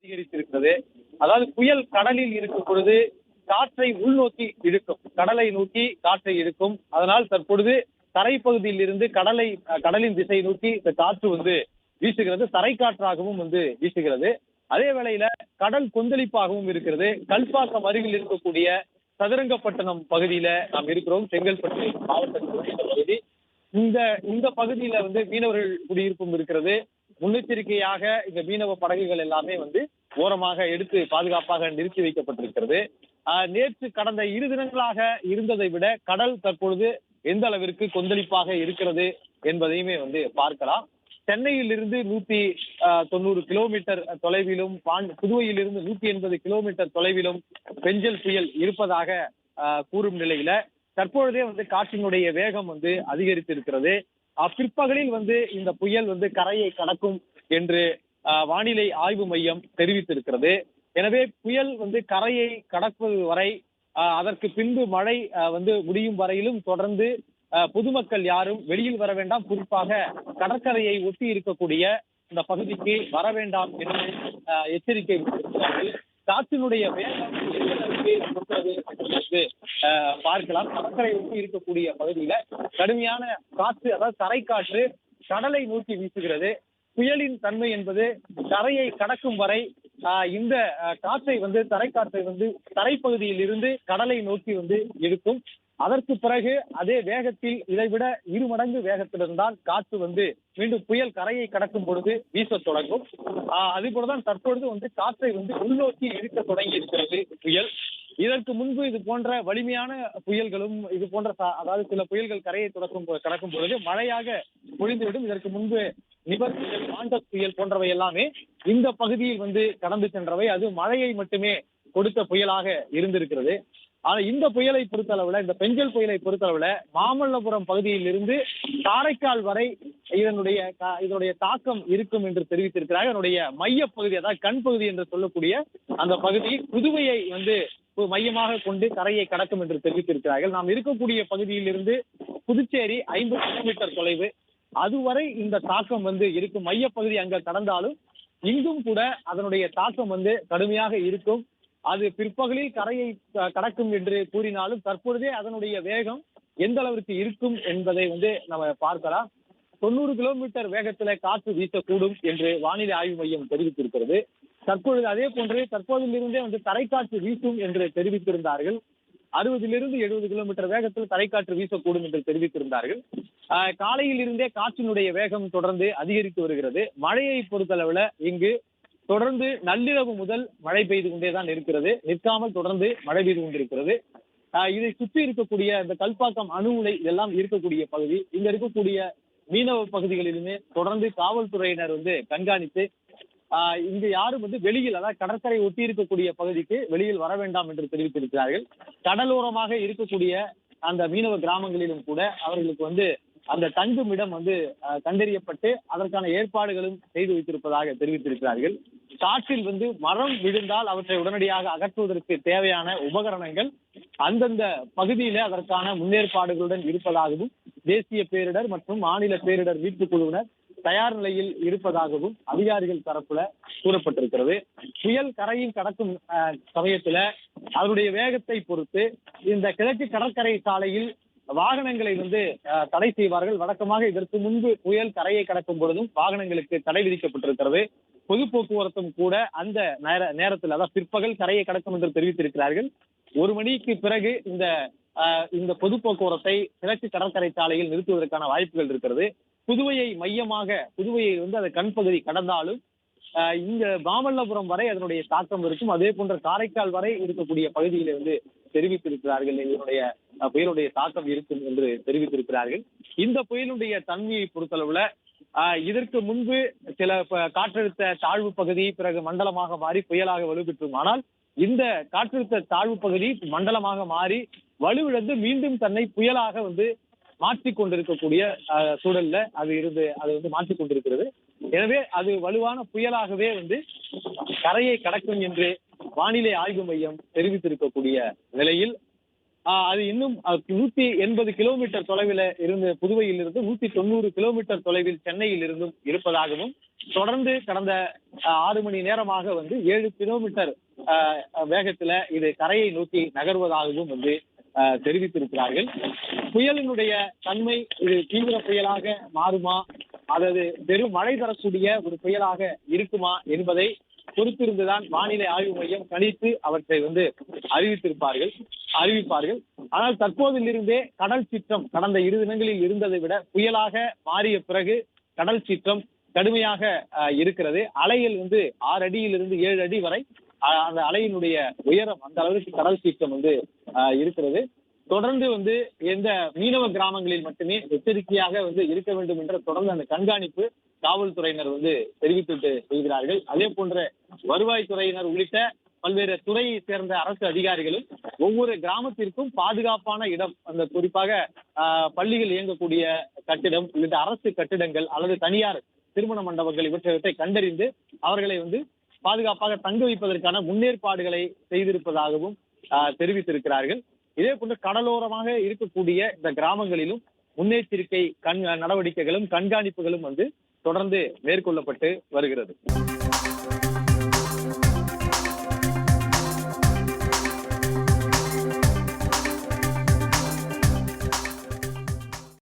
அதிகரித்திருக்கிறது. அதாவது புயல் கடலில் இருக்கும் பொழுது காற்றை உள்நோக்கி இழுக்கும், கடலை நோக்கி காற்றை இழுக்கும். அதனால் தற்பொழுது தரைப்பகுதியில் இருந்து கடலின் திசை நோக்கி இந்த காற்று வீசுகிறது. தரைக்காற்றாகவும் வீசுகிறது. அதே வேளையில கடல் கொந்தளிப்பாகவும் இருக்கிறது. கல்பாக்கம் அருகில் இருக்கக்கூடிய சதுரங்கப்பட்டினம் பகுதியில நாம் இருக்கிறோம். செங்கல்பட்டு மாவட்டத்தினுடைய பகுதி. இந்த இந்த பகுதியில மீனவர்கள் குடியிருப்பும் இருக்கிறது. முன்னெச்சரிக்கையாக இந்த மீனவ படகுகள் எல்லாமே ஓரமாக எடுத்து பாதுகாப்பாக நிறுத்தி வைக்கப்பட்டிருக்கிறது. நேற்று கடந்த 2 தினங்களாக இருந்ததை விட கடல் தற்பொழுது எந்த அளவிற்கு கொந்தளிப்பாக இருக்கிறது என்பதையுமே பார்க்கலாம். சென்னையில் இருந்து 190 கிலோமீட்டர் தொலைவிலும், புதுவையில் இருந்து 180 கிலோமீட்டர் தொலைவிலும் பெஞ்சல் புயல் இருப்பதாக கூறும் நிலையில தற்பொழுதே காற்றினுடைய வேகம் அதிகரித்திருக்கிறது. பிற்பகலில் இந்த புயல் கரையை கடக்கும் என்று வானிலை ஆய்வு மையம் தெரிவித்திருக்கிறது. எனவே புயல் கரையை கடப்பது வரை, அதற்கு பின்பு மழை முடியும் வரையிலும் தொடர்ந்து பொதுமக்கள் யாரும் வெளியில் வர வேண்டாம், குறிப்பாக கடற்கரையை ஒட்டி இருக்கக்கூடிய இந்த பகுதிக்கு வர வேண்டாம் என்று எச்சரிக்கை விடுத்திருக்கிறார்கள். காற்றினுடைய வேகம் பார்க்கலாம். கடற்கரை ஒட்டி இருக்கக்கூடிய பகுதியில கடுமையான காற்று, அதாவது தரைக்காற்று கடலை நோக்கி வீசுகிறது. புயலின் தன்மை என்பது கரையை கடக்கும் வரை இந்த காற்றை தரைக்காற்றை தரைப்பகுதியில் இருந்து கடலை நோக்கி இழுக்கும். அதற்கு பிறகு அதே வேகத்தில், இதைவிட 2 மடங்கு வேகத்திலிருந்தான் காற்று மீண்டும் புயல் கரையை கடக்கும் பொழுது வீச தொடங்கும். அதே போலதான் தற்பொழுது காற்றை உள்நோக்கி இழுக்க தொடங்கி இருக்கிறது புயல். இதற்கு முன்பு இது போன்ற வலிமையான புயல்களும், இது போன்ற அதாவது சில புயல்கள் கரையை கடக்கும் பொழுது மழையாக பொழிந்துவிடும். இதற்கு முன்பு நிவர் புயல், மாண்டஸ் புயல் போன்றவை எல்லாமே இந்த பகுதியில் கடந்து சென்றவை. அது மழையை மட்டுமே கொடுத்த புயலாக இருந்திருக்கிறது. ஆனா இந்த புயலை பொறுத்தளவுல, இந்த பெஞ்சல் புயலை பொறுத்தளவுல மாமல்லபுரம் பகுதியில் இருந்து காரைக்கால் வரை இதனுடைய தாக்கம் இருக்கும் என்று தெரிவித்திருக்கிறார்கள். அதனுடைய மைய பகுதி, அதாவது கண் பகுதி என்று சொல்லக்கூடிய அந்த பகுதி புதுவையை மையமாக கொண்டு கரையை கடக்கும் என்று தெரிவித்திருக்கிறார்கள். நாம் இருக்கக்கூடிய பகுதியில் இருந்து புதுச்சேரி 50 கிலோமீட்டர் தொலைவு, அதுவரை இந்த தாக்கம் இருக்கும். மையப்பகுதி அங்க கடந்தாலும் இங்கும் கூட அதனுடைய தாக்கம் கடுமையாக இருக்கும். அது பிற்பகலில் கரையை கடக்கும் என்று கூறினாலும் தற்பொழுதே அதனுடைய வேகம் எந்த அளவிற்கு இருக்கும் என்பதை நம்ம பார்க்கலாம். 90 கிலோமீட்டர் வேகத்துல காற்று வீசக்கூடும் என்று வானிலை ஆய்வு மையம் தெரிவித்திருக்கிறது. தற்பொழுது அதே போன்று தற்போதிலிருந்தே தரைக்காற்று வீசும் என்று தெரிவித்திருந்தார்கள். 60 to 70 கிலோமீட்டர் வேகத்தில் தரைக்காற்று வீசக்கூடும் என்று தெரிவித்திருந்தார்கள். காலையில் இருந்தே காற்றினுடைய வேகம் தொடர்ந்து அதிகரித்து வருகிறது. மழையை பொறுத்தளவுல இங்கு தொடர்ந்து நள்ளிரவு முதல் மழை பெய்து கொண்டேதான் இருக்கிறது. நிற்காமல் தொடர்ந்து மழை பெய்து கொண்டிருக்கிறது. இதை சுற்றி இருக்கக்கூடிய இந்த கல்பாக்கம், அணு உலை இதெல்லாம் இருக்கக்கூடிய பகுதி. இங்க இருக்கக்கூடிய மீனவ பகுதிகளிலுமே தொடர்ந்து காவல்துறையினர் கண்காணித்து இங்கு யாரும் வெளியில், அதாவது கடற்கரை ஒட்டி இருக்கக்கூடிய பகுதிக்கு வெளியில் வர வேண்டாம் என்று தெரிவித்திருக்கிறார்கள். கடலோரமாக இருக்கக்கூடிய அந்த மீனவ கிராமங்களிலும் கூட அவர்களுக்கு அந்த தங்கும் இடம் கண்டறியப்பட்டு அதற்கான ஏற்பாடுகளும் செய்து வைத்திருப்பதாக தெரிவித்திருக்கிறார்கள். காற்றில் மரம் விழுந்தால் அவற்றை உடனடியாக அகற்றுவதற்கு தேவையான உபகரணங்கள் அந்தந்த பகுதியில அதற்கான முன்னேற்பாடுகளுடன் இருப்பதாகவும் தேசிய பேரிடர் மற்றும் மாநில பேரிடர் மீட்புக் குழுவினர் தயார் நிலையில் இருப்பதாகவும் அதிகாரிகள் தரப்புல கூறப்பட்டிருக்கிறது. புயல் கரையில் கடக்கும் சமயத்துல அதனுடைய வேகத்தை பொறுத்து இந்த கிழக்கு கடற்கரை சாலையில் வாகனங்களை தடை செய்வார்கள். வழக்கமாக இதற்கு முன்பு புயல் கரையை கடக்கும் பொழுதும் வாகனங்களுக்கு தடை விதிக்கப்பட்டிருக்கிறது. பொது போக்குவரத்தும் கூட அந்த நேரத்தில், அதாவது பிற்பகல் கரையை கடக்கும் என்று தெரிவித்திருக்கிறார்கள். 1 மணிக்கு பிறகு இந்த பொது போக்குவரத்தை கிழக்கு கடற்கரை சாலையில் நிறுத்துவதற்கான வாய்ப்புகள் இருக்கிறது. புதுவையை மையமாக, புதுவையை அது கண்பகுதி கடந்தாலும் இங்க மாமல்லபுரம் வரை அதனுடைய தாக்கம் இருக்கும். அதே போன்ற காரைக்கால் வரை இருக்கக்கூடிய பகுதியில தெரிவித்திருக்கிறார்கள் இதனுடைய புயலுடைய தாக்கம் இருக்கும் என்று தெரிவித்திருக்கிறார்கள். இந்த புயலுடைய தன்மையை பொறுத்தளவுல இதற்கு முன்பு சில காற்றழுத்த தாழ்வு பகுதி பிறகு மண்டலமாக மாறி புயலாக வலுப்பெற்றும். ஆனால் இந்த காற்றழுத்த தாழ்வு பகுதி மண்டலமாக மாறி வலுவிழந்து மீண்டும் தன்னை புயலாக மாற்றிக் கொண்டிருக்கக்கூடிய சூழல்ல அது மாற்றிக் கொண்டிருக்கிறது. எனவே அது வலுவான புயலாகவே கரையை கடக்கும் என்று வானிலை ஆய்வு மையம் தெரிவித்திருக்கக்கூடிய நிலையில் அது இன்னும் 180 கிலோமீட்டர் தொலைவில் இருந்து புதுவையில் இருந்து 190 கிலோமீட்டர் தொலைவில் சென்னையில் இருந்தும் இருப்பதாகவும் தொடர்ந்து கடந்த 6 மணி நேரமாக 7 கிலோமீட்டர் வேகத்துல இது கரையை நோக்கி நகர்வதாகவும் தெரிவித்திருக்கிறார்கள். புயலினுடைய தன்மை இது தீவிர புயலாக மாறுமா, அதாவது பெரும் மழை தரக்கூடிய ஒரு புயலாக இருக்குமா என்பதை பொறுத்திருந்துதான் வானிலை ஆய்வு மையம் கணித்து அவற்றை அறிவிப்பார்கள். ஆனால் தற்போதிலிருந்தே கடல் சீற்றம் கடந்த 2 தினங்களில் இருந்ததை விட புயலாக மாறிய பிறகு கடல் சீற்றம் கடுமையாக இருக்கிறது. அலைகள் 6 அடியிலிருந்து 7 அடி வரை அந்த அலையினுடைய உயரம் அந்த அளவுக்கு கடல் சீற்றம் இருக்கிறது. தொடர்ந்து எந்த மீனவ கிராமங்களில் மட்டுமே எச்சரிக்கையாக இருக்க வேண்டும் என்ற தொடர்ந்து அந்த கண்காணிப்பு காவல்துறையினர் தெரிவித்துட்டு செல்கிறார்கள். அதே போன்ற வருவாய்த்துறையினர் உள்ளிட்ட பல்வேறு துறையை சேர்ந்த அரசு அதிகாரிகளும் ஒவ்வொரு கிராமத்திற்கும் பாதுகாப்பான இடம், அந்த குறிப்பாக பள்ளிகள் இயங்கக்கூடிய கட்டிடம் உள்ளிட்ட அரசு கட்டிடங்கள் அல்லது தனியார் திருமண மண்டபங்கள் இவற்றை கண்டறிந்து அவர்களை பாதுகாப்பாக தங்க வைப்பதற்கான முன்னேற்பாடுகளை செய்திருப்பதாகவும் தெரிவித்திருக்கிறார்கள். இதே போன்று கடலோரமாக இருக்கக்கூடிய இந்த கிராமங்களிலும் முன்னெச்சரிக்கை நடவடிக்கைகளும் கண்காணிப்புகளும் தொடர்ந்து மேற்கொள்ளப்பட்டு வருகிறது.